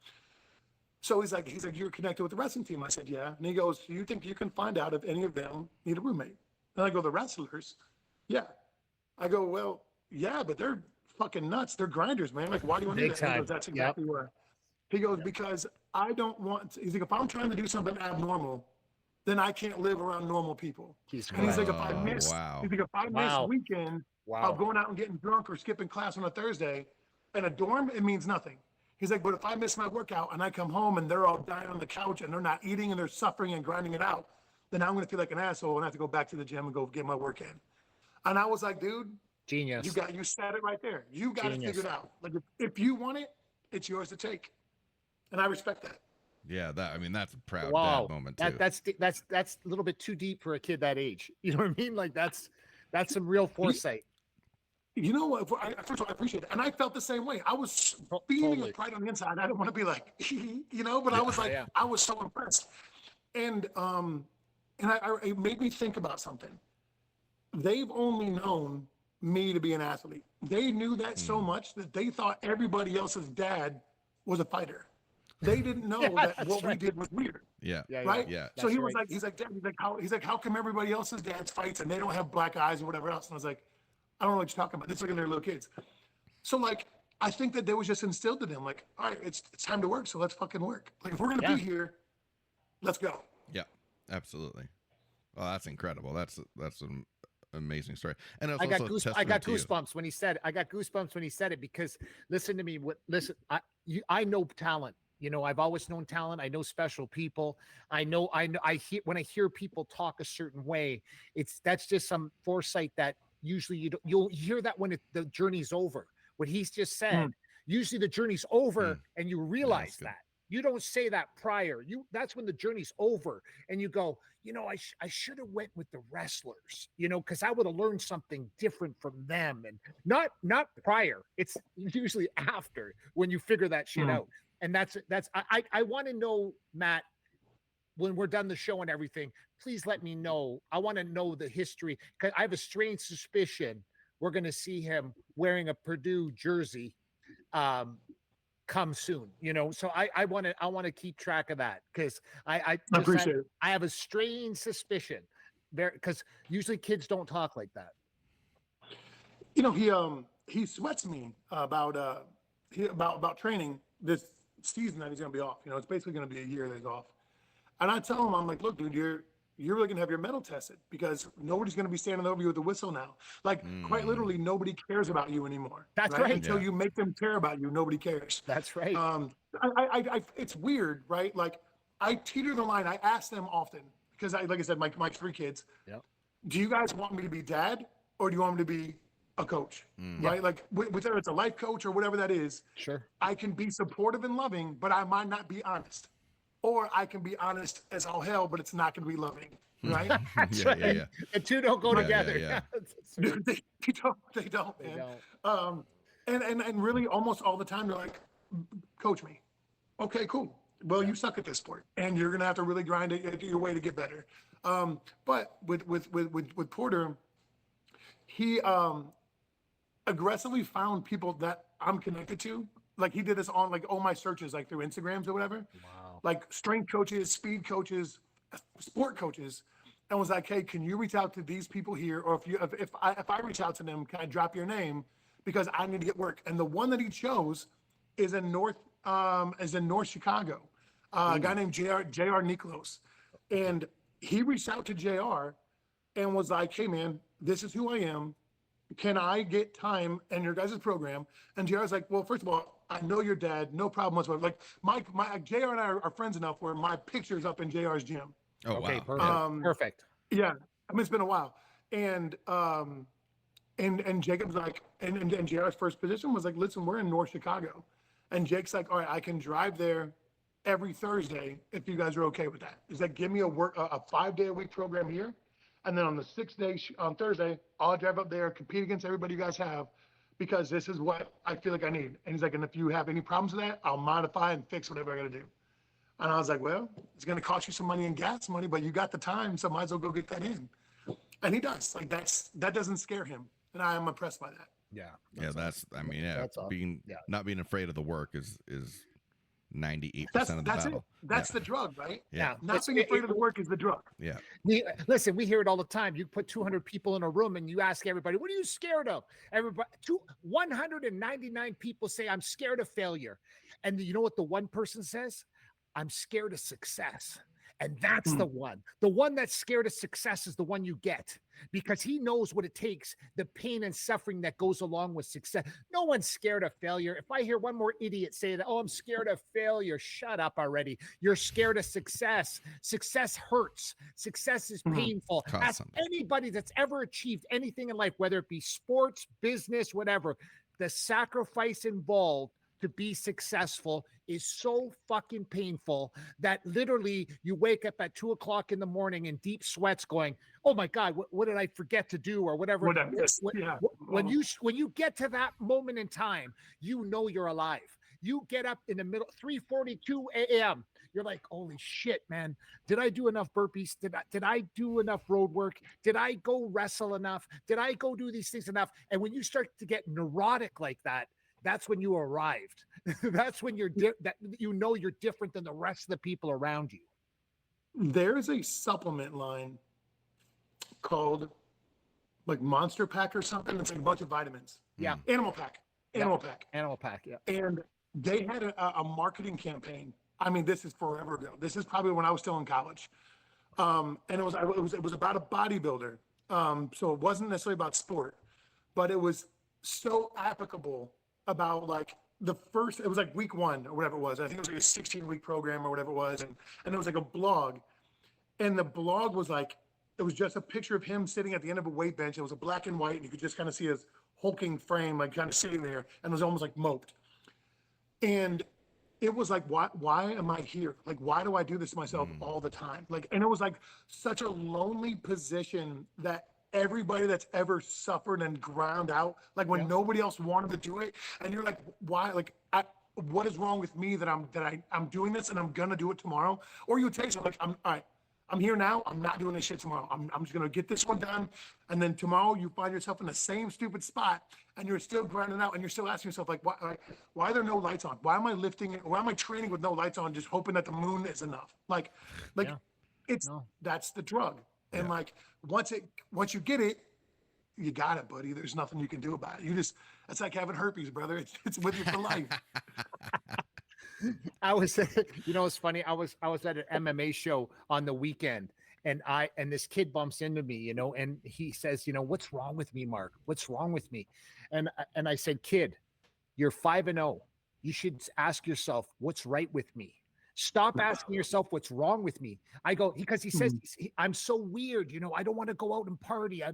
So he's like, you're connected with the wrestling team. I said, yeah. And he goes, do you think you can find out if any of them need a roommate? And I go, the wrestlers? Yeah. I go, well, yeah, but they're fucking nuts. They're grinders, man. Like, why do you want to do that? And he goes, that's exactly where. He goes, because I don't want to, he's like, if I'm trying to do something abnormal, then I can't live around normal people. And he's like, if I miss, he's like, if I miss weekend of going out and getting drunk or skipping class on a Thursday in a dorm, it means nothing. He's like, but if I miss my workout and I come home and they're all dying on the couch and they're not eating and they're suffering and grinding it out, then I'm going to feel like an asshole and I have to go back to the gym and go get my work in. And I was like, dude, genius. You said it right there. You got it figured out. Like if you want it, it's yours to take. And I respect that. Yeah, that's a proud dad moment too. That's a little bit too deep for a kid that age. You know what I mean? Like that's some real foresight. You know what? First of all, I appreciate it. And I felt the same way. I was feeling with pride on the inside. I didn't want to be like, you know, but I was like, I was so impressed. And it made me think about something. They've only known me to be an athlete. They knew that so much that they thought everybody else's dad was a fighter. They didn't know that what we did was weird. Right? Yeah. So he was like, Dad, he's like, how come everybody else's dads fights and they don't have black eyes or whatever else? And I was like, I don't know what you're talking about. It's like they're little kids. So like, I think that was just instilled in them. Like, all right, it's time to work. So let's fucking work. Like if we're going to be here, let's go. Yeah, absolutely. Well, that's incredible. That's an amazing story. And I got goosebumps when he said it. I got goosebumps when he said it because listen to me. I know talent. You know, I've always known talent. I know special people. I hear when I hear people talk a certain way, that's just some foresight that usually you'll hear that when the journey's over. What he's just said, usually the journey's over and you realize that. You don't say that prior. That's when the journey's over and you go, you know, I should have went with the wrestlers, you know, because I would have learned something different from them and not prior. It's usually after when you figure that shit out. And I want to know, Matt, when we're done the show and everything, please let me know. I want to know the history because I have a strange suspicion we're going to see him wearing a Purdue jersey come soon, you know. So I want to keep track of that because I appreciate it. I have a strange suspicion there because usually kids don't talk like that. You know, he sweats me about training this season that he's going to be off. You know, it's basically going to be a year that he's off. And I tell him, I'm like, look, dude, you're really going to have your mental tested because nobody's going to be standing over you with a whistle now. Like quite literally, nobody cares about you anymore. That's right. Until you make them care about you, nobody cares. That's right. It's weird, right? Like I teeter the line. I ask them often because like I said, my 3 kids. Yep. Do you guys want me to be dad or do you want me to be a coach, right? Like whether it's a life coach or whatever that is, sure. I can be supportive and loving, but I might not be honest. Or I can be honest as all hell, but it's not going to be loving, right? Yeah. The two don't go together. Yeah. They don't, man. And really almost all the time they're like, coach me. Okay, cool. Well, you suck at this sport and you're going to have to really grind your way to get better. But with Porter, he aggressively found people that I'm connected to. Like he did this on like all my searches, like through Instagrams or whatever. Wow. Like strength coaches, speed coaches, sport coaches, and was like, hey, can you reach out to these people here? Or if I reach out to them, can I drop your name? Because I need to get work. And the one that he chose is in North Chicago. A guy named JR Niklos. And he reached out to JR and was like, hey man, this is who I am. Can I get time in your guys' program? And JR's like, well, first of all, I know your dad, no problem whatsoever. Like my JR and I are friends enough where my picture's up in JR's gym. Oh, okay, wow. Perfect. Yeah. I mean, it's been a while. And Jacob's like, and JR's first position was like, listen, we're in North Chicago. And Jake's like, all right, I can drive there every Thursday if you guys are okay with that. Is that give me a 5-day-a-week program here, and then on the 6th day on Thursday, I'll drive up there, compete against everybody you guys have, because this is what I feel like I need. And he's like, and if you have any problems with that, I'll modify and fix whatever I got to do. And I was like, well, it's going to cost you some money in gas money, but you got the time, so might as well go get that in. And he does. Like that doesn't scare him, and I am impressed by that. Yeah. That's I mean, That's awesome. being Yeah. not being afraid of the work is 98% That's of the battle. it. That's the drug, right? Yeah. Not being afraid of the work is the drug. Yeah. Listen, we hear it all the time. You put 200 people in a room and you ask everybody, what are you scared of? Everybody, 199 people say, I'm scared of failure. And you know what the one person says? I'm scared of success. And that's the one that's scared of success is the one you get, because he knows what it takes, the pain and suffering that goes along with success. No one's scared of failure. If I hear one more idiot say that, oh, I'm scared of failure, shut up already. You're scared of success. Success hurts. Success is painful. Ask anybody that's ever achieved anything in life, whether it be sports, business, whatever, the sacrifice involved to be successful is so fucking painful that literally you wake up at 2 o'clock in the morning in deep sweats going, oh my God, what did I forget to do or whatever. When you get to that moment in time, you know you're alive. You get up in the middle, 3:42 a.m. You're like, holy shit, man. Did I do enough burpees? Did I do enough road work? Did I go wrestle enough? Did I go do these things enough? And when you start to get neurotic like that, that's when you arrived. That's when you're you're different than the rest of the people around you. There's a supplement line called like Monster Pack or something. It's like a bunch of vitamins. Yeah. Animal Pack. Animal Pack. Yeah. And they had a marketing campaign. I mean, this is forever ago. This is probably when I was still in college. And it was about a bodybuilder. So it wasn't necessarily about sport, but it was so applicable about like it was like week 1 or whatever it was. I think it was like a 16-week program or whatever it was. And it was like a blog. And the blog was like, it was just a picture of him sitting at the end of a weight bench. It was a black and white, and you could just kind of see his hulking frame, like kind of sitting there, and it was almost like moped. And it was like, why am I here? Like, why do I do this to myself all the time? Like, and it was like such a lonely position that everybody that's ever suffered and ground out, like when nobody else wanted to do it, and you're like, why? Like, what is wrong with me that I'm doing this and I'm gonna do it tomorrow? Or you take something like, all right, I'm here now. I'm not doing this shit tomorrow. I'm just gonna get this one done, and then tomorrow you find yourself in the same stupid spot, and you're still grinding out, and you're still asking yourself like, why are there no lights on? Why am I lifting? Why am I training with no lights on, just hoping that the moon is enough? That's the drug. And like once you get it, you got it, buddy. There's nothing you can do about it. It's like having herpes, brother. It's with you for life. It's funny. I was at an MMA show on the weekend, and this kid bumps into me, and he says, what's wrong with me, Mark? What's wrong with me? And I said, kid, you're 5-0. You should ask yourself, what's right with me? Stop asking yourself what's wrong with me. I go, because he says, I'm so weird. I don't want to go out and party. I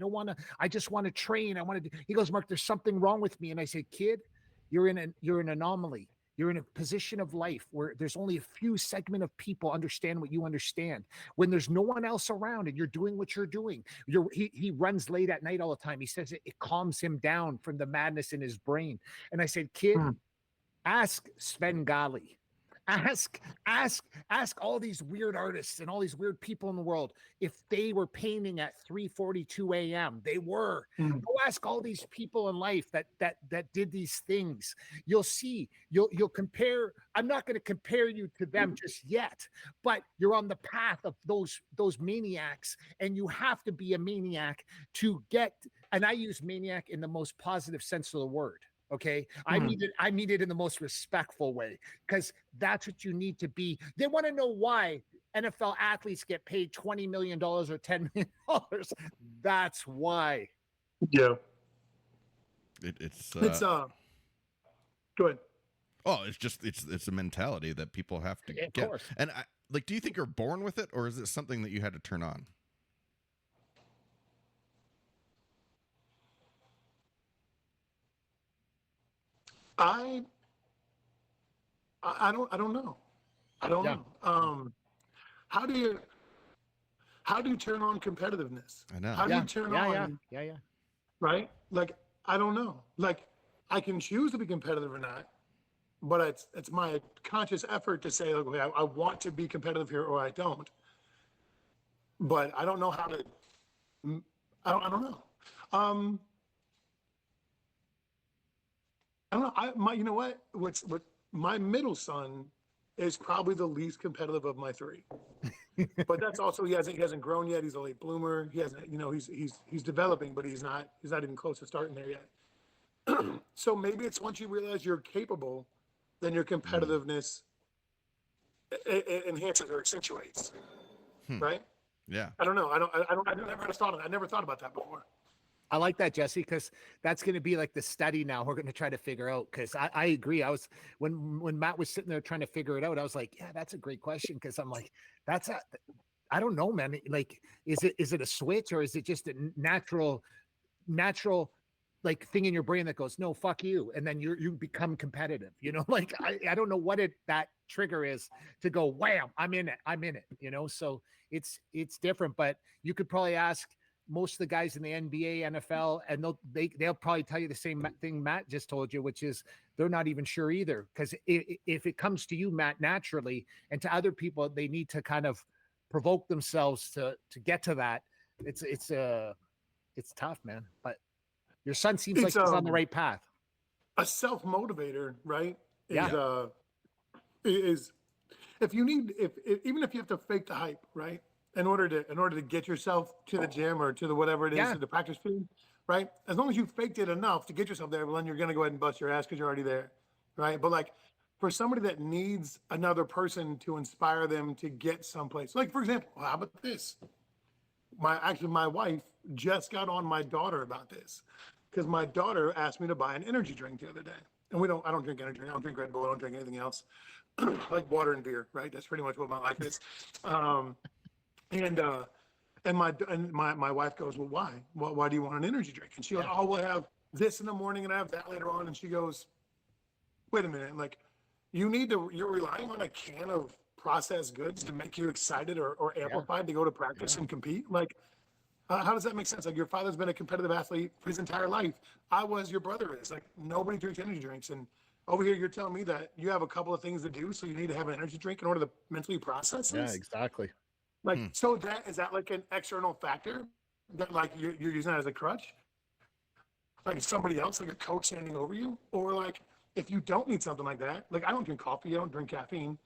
just want to train. He goes, Mark, there's something wrong with me. And I say, kid, you're an anomaly. You're in a position of life where there's only a few segment of people understand what you understand. When there's no one else around and you're doing what you're doing, he runs late at night all the time. He says it calms him down from the madness in his brain. And I said, kid, ask Sven Gali. Ask all these weird artists and all these weird people in the world if they were painting at 3:42 a.m. They were. Go ask all these people in life that did these things. You'll see. You'll compare. I'm not going to compare you to them just yet, but you're on the path of those maniacs, and you have to be a maniac to get. And I use maniac in the most positive sense of the word. Okay. I mean it in the most respectful way, because that's what you need to be. They want to know why NFL athletes get paid $20 million or $10 million. That's why. Yeah. It's go ahead. Oh, it's a mentality that people have to get. Course. And do you think you're born with it, or is it something that you had to turn on? I I don't know. I don't Yeah. know. How do you turn on competitiveness? I know. How do Yeah. you turn Yeah. on, Yeah. right? Like, I don't know. Like, I can choose to be competitive or not, but it's my conscious effort to say, okay, I want to be competitive here or I don't. But I don't know how to. I don't know. Um, I don't know. You know what? What my middle son is probably the least competitive of my three. But that's also he hasn't grown yet. He's a late bloomer. He hasn't, he's developing, but he's not even close to starting there yet. So maybe it's once you realize you're capable, then your competitiveness enhances or accentuates, right? Yeah. I don't know. I never thought about that before. I like that, Jesse, because that's going to be like the study now we're going to try to figure out. Because I agree. I was when Matt was sitting there trying to figure it out, I was like, yeah, that's a great question. Because I'm like, I don't know, man. Like, is it a switch or is it just a natural like thing in your brain that goes, no, fuck you, and then you become competitive. Like I don't know what that trigger is to go, wham, I'm in it. So it's different, but you could probably ask most of the guys in the NBA, NFL, and they'll probably tell you the same thing Matt just told you, which is they're not even sure either. Because if it comes to you, Matt, naturally, and to other people, they need to kind of provoke themselves to get to that. It's tough, man. But your son seems like he's on the right path. A self motivator, right? Yeah. Is if you need even if you have to fake the hype, right? In order to get yourself to the gym or to the whatever it is, to the practice field, right? As long as you faked it enough to get yourself there, well, then you're gonna go ahead and bust your ass because you're already there, right? But like for somebody that needs another person to inspire them to get someplace, like for example, how about this? My wife just got on my daughter about this because my daughter asked me to buy an energy drink the other day, and I don't drink energy drink, I don't drink Red Bull, I don't drink anything else, like water and beer, right? That's pretty much what my life is. And my wife goes, well, why do you want an energy drink? And she goes, oh, we'll have this in the morning and I have that later on. And she goes, wait a minute, like you're relying on a can of processed goods to make you excited or amplified to go to practice and compete. Like, how does that make sense? Like your father's been a competitive athlete for his entire life. Your brother is. Like nobody drinks energy drinks. And over here, you're telling me that you have a couple of things to do, so you need to have an energy drink in order to mentally process this? Yeah, exactly. Like, so is that like an external factor that like you're using that as a crutch? Like somebody else, like a coach standing over you? Or like, if you don't need something like that, like I don't drink coffee, I don't drink caffeine.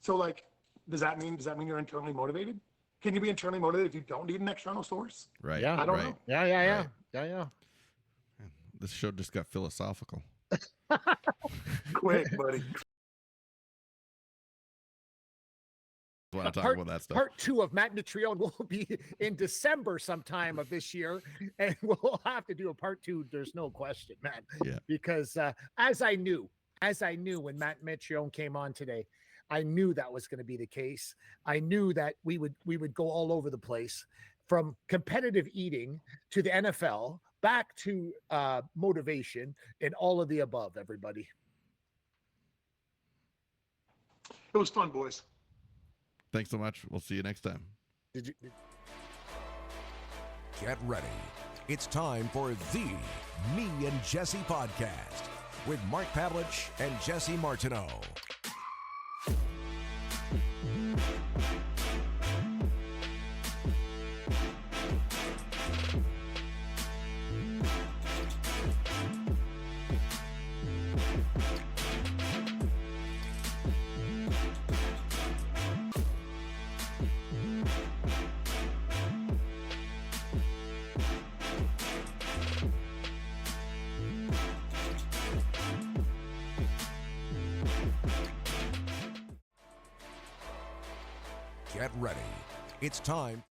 So like, does that mean you're internally motivated? Can you be internally motivated if you don't need an external source? Right. Yeah. I don't know. Yeah. Right. Yeah. This show just got philosophical. Quick, buddy. Want to talk about that stuff. Part 2 of Matt Mitrione will be in December sometime of this year, and we'll have to do a part 2. There's no question, man. Yeah. Because as I knew when Matt Mitrione came on today, I knew that was going to be the case. I knew that we would go all over the place, from competitive eating to the NFL, back to motivation, and all of the above. Everybody. It was fun, boys. Thanks so much. We'll see you next time. Get ready. It's time for the Me and Jesse podcast with Mark Pavlich and Jesse Martineau. Get ready. It's time.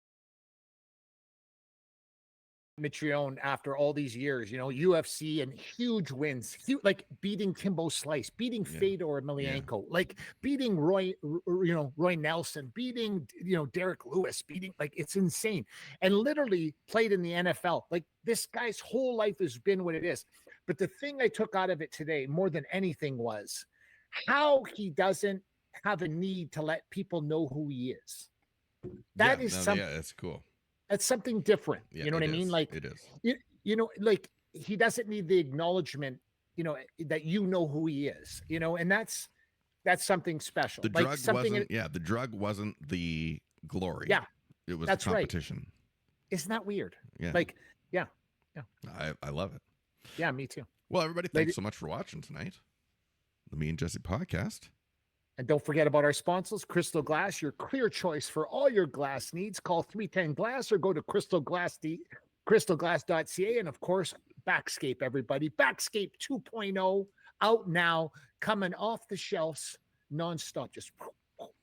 Mitrione, after all these years, UFC and huge wins, like beating Kimbo Slice, beating Fedor Emelianenko, like beating Roy Nelson, beating, Derek Lewis, like it's insane. And literally played in the NFL. Like this guy's whole life has been what it is. But the thing I took out of it today more than anything was how he doesn't have a need to let people know who he is. That is something. Yeah, that's cool. That's something different. Yeah, You know what I mean? Like it is. You know, like he doesn't need the acknowledgement, that you know who he is, and that's something special. The like drug something wasn't, the drug wasn't the glory. Yeah. It was That's the right. competition. Isn't that weird? Yeah. Like, I love it. yeah, me too. Well, everybody, thanks so much for watching tonight. The Me and Jesse podcast. And don't forget about our sponsors, Crystal Glass, your clear choice for all your glass needs. Call 310 Glass or go to crystalglass.ca. And of course, Backscape, everybody. Backscape 2.0 out now, coming off the shelves nonstop. Just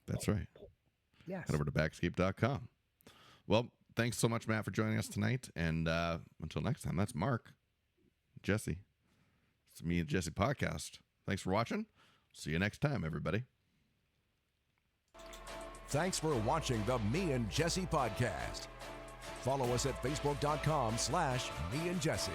That's right. yes. Head over to backscape.com. Well, thanks so much, Matt, for joining us tonight. And until next time, that's Mark, Jesse. It's Me and Jesse podcast. Thanks for watching. See you next time, everybody. Thanks for watching the Me and Jesse podcast. Follow us at facebook.com/Me and Jesse.